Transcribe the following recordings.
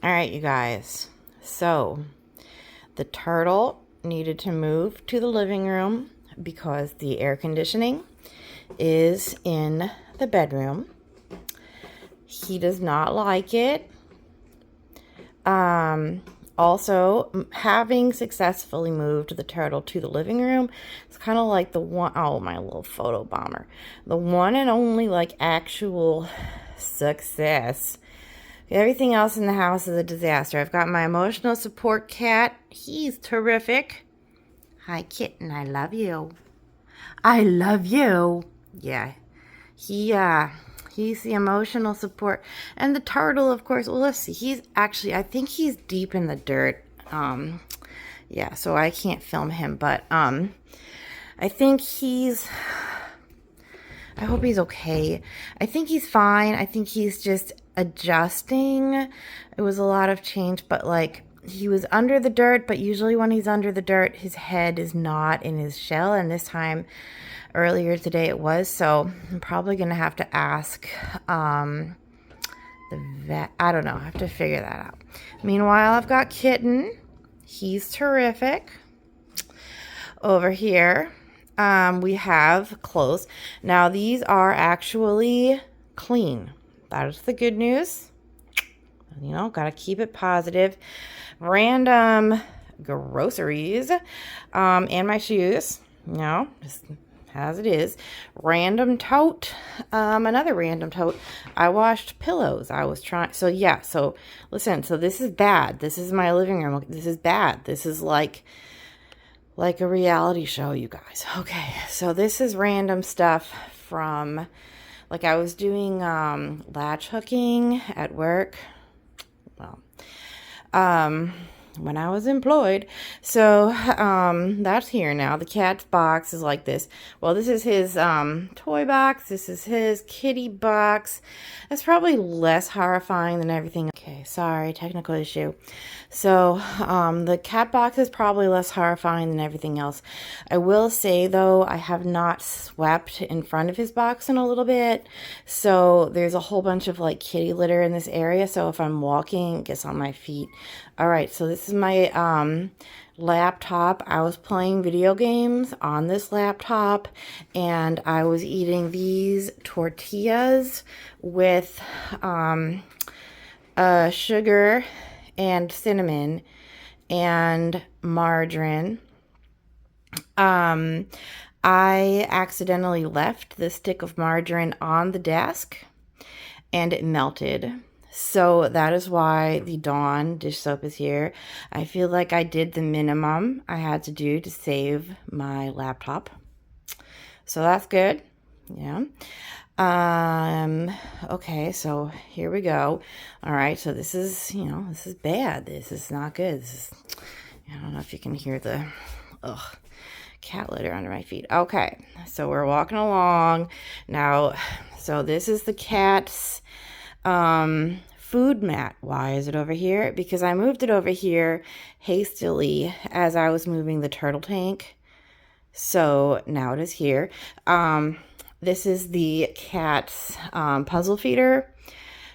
All right, you guys. So the turtle needed to move to the living room because the air conditioning is in the bedroom. He does not like it. Also, having successfully moved the turtle to the living room, it's kind of like the one, oh, my little photo bomber. The one and only, like, actual success. Everything else in the house is a disaster. I've got my emotional support cat. He's terrific. Hi, kitten. I love you. I love you. Yeah. He's the emotional support. And the turtle, of course. Well, let's see. He's actually, I think he's deep in the dirt. Yeah, so I can't film him, but I think I hope he's okay. I think he's fine. I think he's just adjusting. It was a lot of change, but like he was under the dirt, but usually when he's under the dirt, his head is not in his shell. And this time earlier today it was. So I'm probably going to have to ask the vet. I don't know. I have to figure that out. Meanwhile, I've got Kitten. He's terrific. Over here, we have clothes. Now, these are actually clean. That is the good news. You know, got to keep it positive. Random groceries and my shoes. You know, just as it is. Random tote. Another random tote. I washed pillows. I was trying. So, yeah. So, listen. So, this is bad. This is my living room. This is bad. This is like a reality show, you guys. Okay, so this is random stuff from, like, I was doing latch hooking at work. Well, when I was employed. So that's here now. The cat's box is like this. Well, this is his toy box. This is his kitty box. It's probably less horrifying than everything. Okay, sorry, technical issue. So the cat box is probably less horrifying than everything else. I will say, though, I have not swept in front of his box in a little bit. So there's a whole bunch of like kitty litter in this area. So if I'm walking, it gets on my feet. All right, so this is my laptop. I was playing video games on this laptop, and I was eating these tortillas with sugar and cinnamon and margarine. I accidentally left the stick of margarine on the desk, and it melted. So that is why the Dawn dish soap is here. I feel like I did the minimum I had to do to save my laptop. So that's good. Yeah. Okay, so here we go. All right, so this is, this is bad. This is not good. This is, I don't know if you can hear the, cat litter under my feet. Okay, so we're walking along. Now, so this is the cat's food mat. Why is it over here? Because I moved it over here hastily as I was moving the turtle tank. So now it is here. This is the cat's puzzle feeder.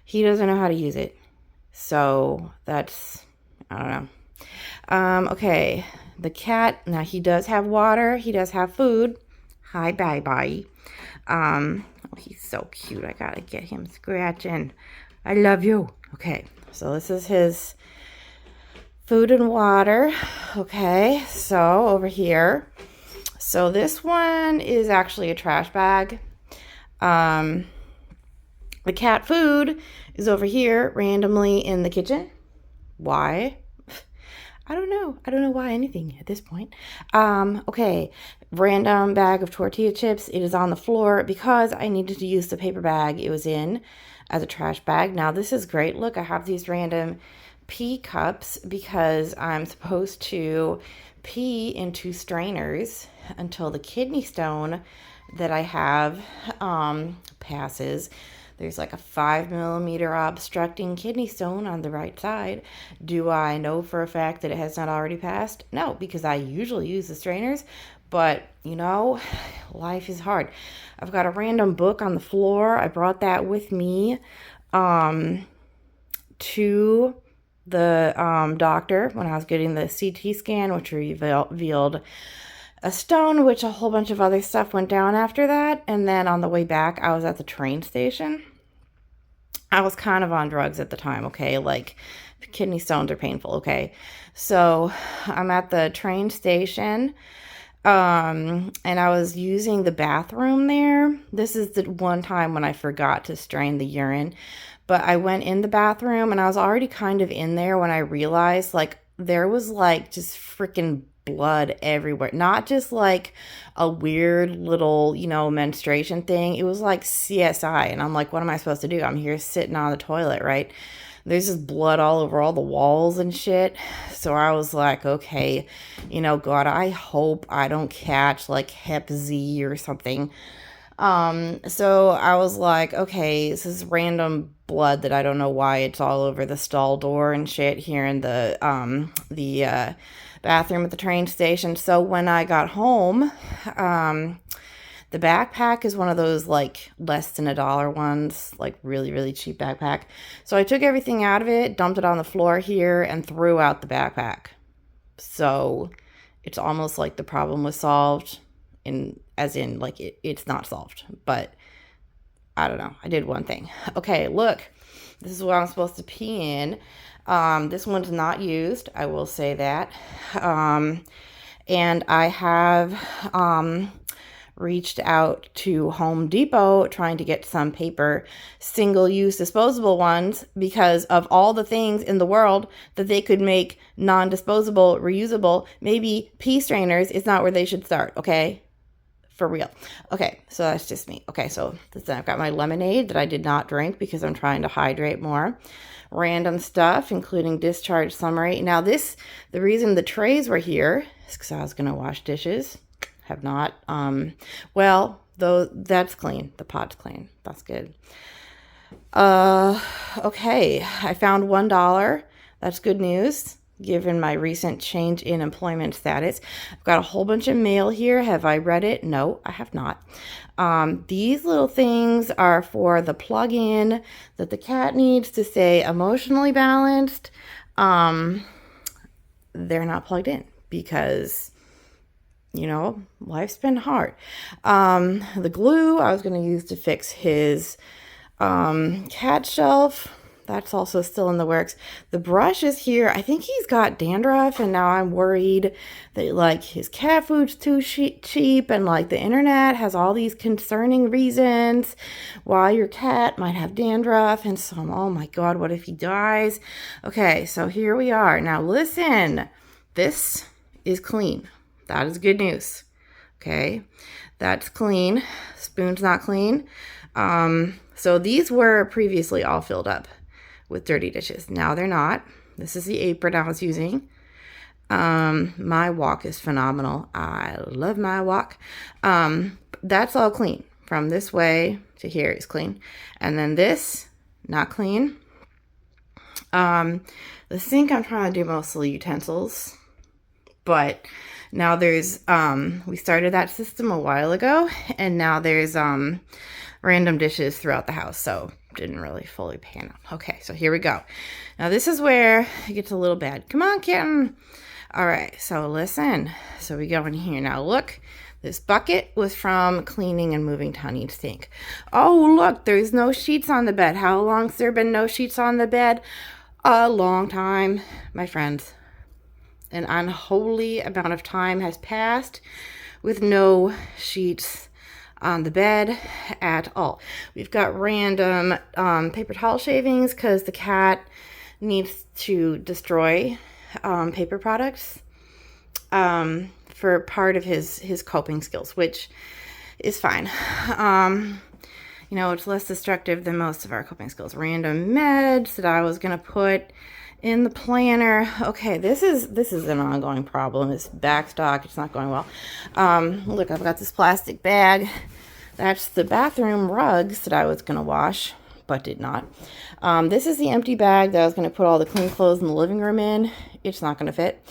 He doesn't know how to use it. So that's, I don't know. Okay, the cat, now he does have water. He does have food. Hi, bye-bye. Oh, he's so cute. I gotta get him scratching. I love you. Okay, so this is his food and water. Okay, so over here. So this one is actually a trash bag. The cat food is over here randomly in the kitchen. Why? I don't know. I don't know why anything at this point. Okay, random bag of tortilla chips. It is on the floor because I needed to use the paper bag it was in as a trash bag. Now this is great. Look, I have these random pee cups because I'm supposed to pee into strainers until the kidney stone that I have passes. There's like a 5 millimeter obstructing kidney stone on the right side. Do I know for a fact that it has not already passed? No, because I usually use the strainers, but life is hard. I've got a random book on the floor. I brought that with me to the doctor when I was getting the CT scan, which revealed a stone, which a whole bunch of other stuff went down after that. And then on the way back, I was at the train station. I was kind of on drugs at the time, okay? Like, kidney stones are painful, okay? So I'm at the train station, and I was using the bathroom there. This is the one time when I forgot to strain the urine, but I went in the bathroom and I was already kind of in there when I realized, like, there was like just freaking blood everywhere. Not just like a weird little, menstruation thing. It was like CSI. And I'm like, what am I supposed to do? I'm here sitting on the toilet, right? There's just blood all over all the walls and shit. So I was like, okay, God, I hope I don't catch like Hep Z or something. So I was like, okay, this is random blood that I don't know why it's all over the stall door and shit here in the bathroom at the train station. So when I got home, the backpack is one of those like less than $1 ones, like really, really cheap backpack. So I took everything out of it, dumped it on the floor here, and threw out the backpack. So it's almost like the problem was solved, as in like it's not solved. But I don't know. I did one thing. Okay, look. This is what I'm supposed to pee in. This one's not used. I will say that. And I have reached out to Home Depot trying to get some paper single-use disposable ones because of all the things in the world that they could make non-disposable, reusable. Maybe pee strainers is not where they should start, okay? For real. Okay, so that's just me. Okay, so I've got my lemonade that I did not drink because I'm trying to hydrate more. Random stuff, including discharge summary. Now the reason the trays were here is because I was going to wash dishes. Have not. Well, though that's clean. The pot's clean. That's good. Okay, I found $1. That's good news, given my recent change in employment status. I've got a whole bunch of mail here. Have I read it? No, I have not. These little things are for the plug-in that the cat needs to stay emotionally balanced. They're not plugged in because, life's been hard. The glue I was going to use to fix his cat shelf, that's also still in the works. The brush is here. I think he's got dandruff, and now I'm worried that like his cat food's too cheap, and like the internet has all these concerning reasons why your cat might have dandruff. And so oh my God, what if he dies? Okay, so here we are. Now listen, this is clean. That is good news. Okay, that's clean. Spoon's not clean. So these were previously all filled up with dirty dishes. Now they're not. This is the apron I was using. My wok is phenomenal. I love my wok. That's all clean. From this way to here is clean. And then this, not clean. The sink, I'm trying to do mostly utensils. But now there's, we started that system a while ago. And now there's random dishes throughout the house. So didn't really fully pan out. Okay, so here we go. Now this is where it gets a little bad. Come on, kitten. All right, so listen. So we go in here. Now look, this bucket was from cleaning and moving Tony's sink. Oh, look, there's no sheets on the bed. How long's there been no sheets on the bed? A long time, my friends. An unholy amount of time has passed with no sheets on the bed at all. We've got random paper towel shavings because the cat needs to destroy paper products for part of his coping skills, which is fine. It's less destructive than most of our coping skills. Random meds that I was gonna put in the planner. Okay, this is an ongoing problem. It's backstock. It's not going well. Look, I've got this plastic bag. That's the bathroom rugs that I was going to wash, but did not. This is the empty bag that I was going to put all the clean clothes in the living room in. It's not going to fit,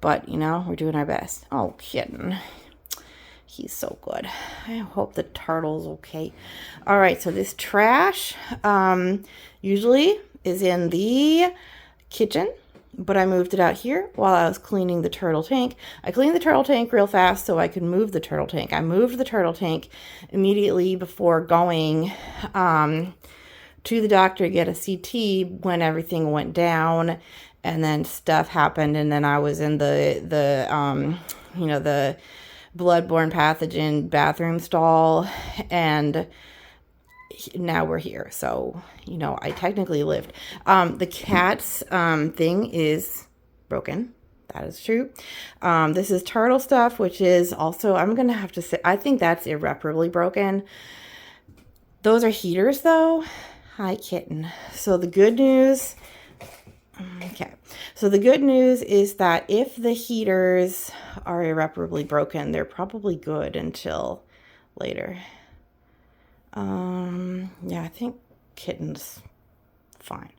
but, we're doing our best. Oh, kitten. He's so good. I hope the turtle's okay. All right, so this trash usually is in the kitchen, but I moved it out here while I was cleaning the turtle tank. I cleaned the turtle tank real fast so I could move the turtle tank. I moved the turtle tank immediately before going to the doctor to get a CT when everything went down, and then stuff happened, and then I was in the bloodborne pathogen bathroom stall, and now we're here. So, I technically lived. The cat's thing is broken. That is true. This is turtle stuff, which is also, I'm going to have to say, I think that's irreparably broken. Those are heaters, though. Hi, kitten. So the good news, so the good news is that if the heaters are irreparably broken, they're probably good until later. Yeah, I think kitten's fine.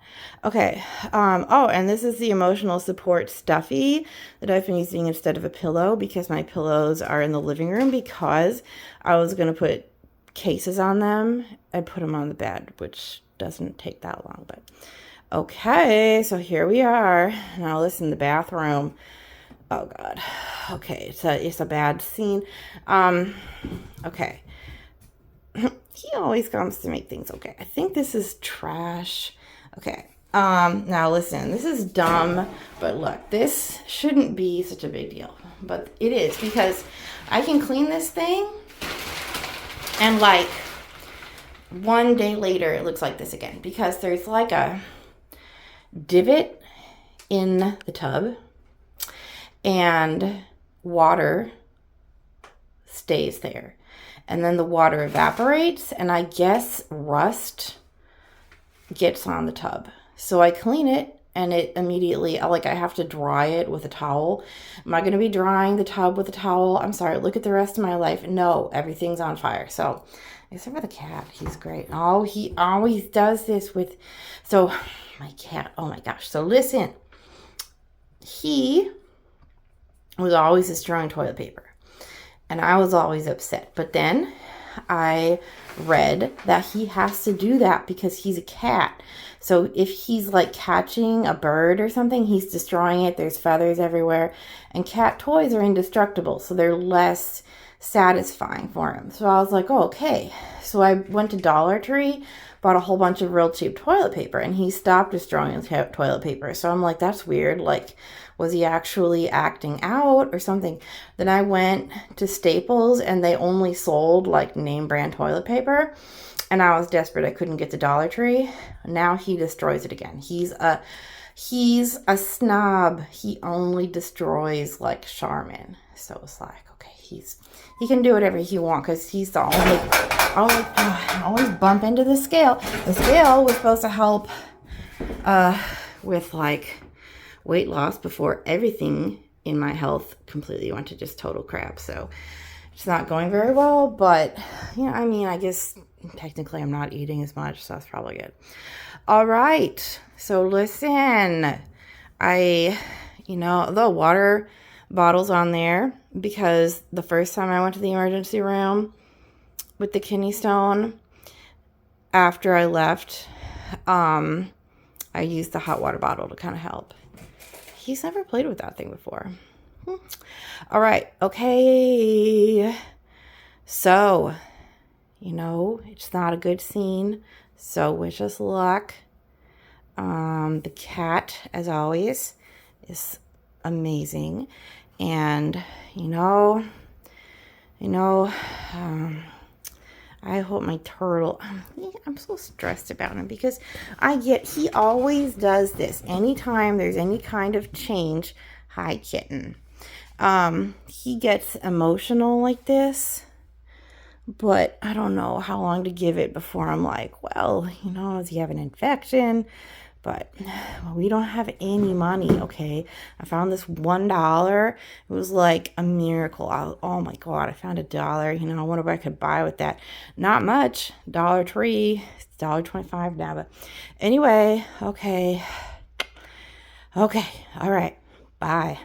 Okay. Oh, and this is the emotional support stuffy that I've been using instead of a pillow, because my pillows are in the living room, because I was going to put cases on them. I put them on the bed, which doesn't take that long, but okay. So here we are. Now listen, the bathroom. Oh God. Okay. It's a bad scene. Okay. He always comes to make things okay. I think this is trash. Okay. Now listen, this is dumb, but look, this shouldn't be such a big deal, but it is, because I can clean this thing and like one day later it looks like this again, because there's like a divot in the tub and water stays there. And then the water evaporates, and I guess rust gets on the tub. So I clean it, and it immediately, I have to dry it with a towel. Am I going to be drying the tub with a towel? I'm sorry, look at the rest of my life. No, everything's on fire. So, except for the cat, he's great. Oh, he always does this with, so my cat, oh my gosh. So listen, he was always destroying toilet paper. And I was always upset. But then I read that he has to do that because he's a cat. So if he's like catching a bird or something, he's destroying it. There's feathers everywhere. And cat toys are indestructible, so they're less satisfying for him. So I was like, oh, okay. So I went to Dollar Tree, bought a whole bunch of real cheap toilet paper, and he stopped destroying his toilet paper. So I'm like, that's weird. Like, was he actually acting out or something? Then I went to Staples, and they only sold like name brand toilet paper. And I was desperate. I couldn't get to Dollar Tree. Now he destroys it again. He's a snob. He only destroys like Charmin. So it's like, okay, he can do whatever he wants, because he's the always bump into the scale. The scale was supposed to help with like weight loss before everything in my health completely went to just total crap. So it's not going very well, but I guess technically I'm not eating as much, so that's probably good. All right. So listen, the water bottles on there, because the first time I went to the emergency room with the kidney stone, after I left, I used the hot water bottle to kind of help. He's never played with that thing before. All right. Okay. So, it's not a good scene. So wish us luck. The cat, as always, is amazing. And, I hope my turtle, I'm so stressed about him, because he always does this. Anytime there's any kind of change, hi kitten. He gets emotional like this, but I don't know how long to give it before I'm like, well, does he have an infection? But we don't have any money, okay? I found this $1. It was like a miracle. Oh my God, I found $1. I wonder what I could buy with that. Not much. Dollar Tree. It's $1.25 now. But anyway, okay. Okay. All right. Bye.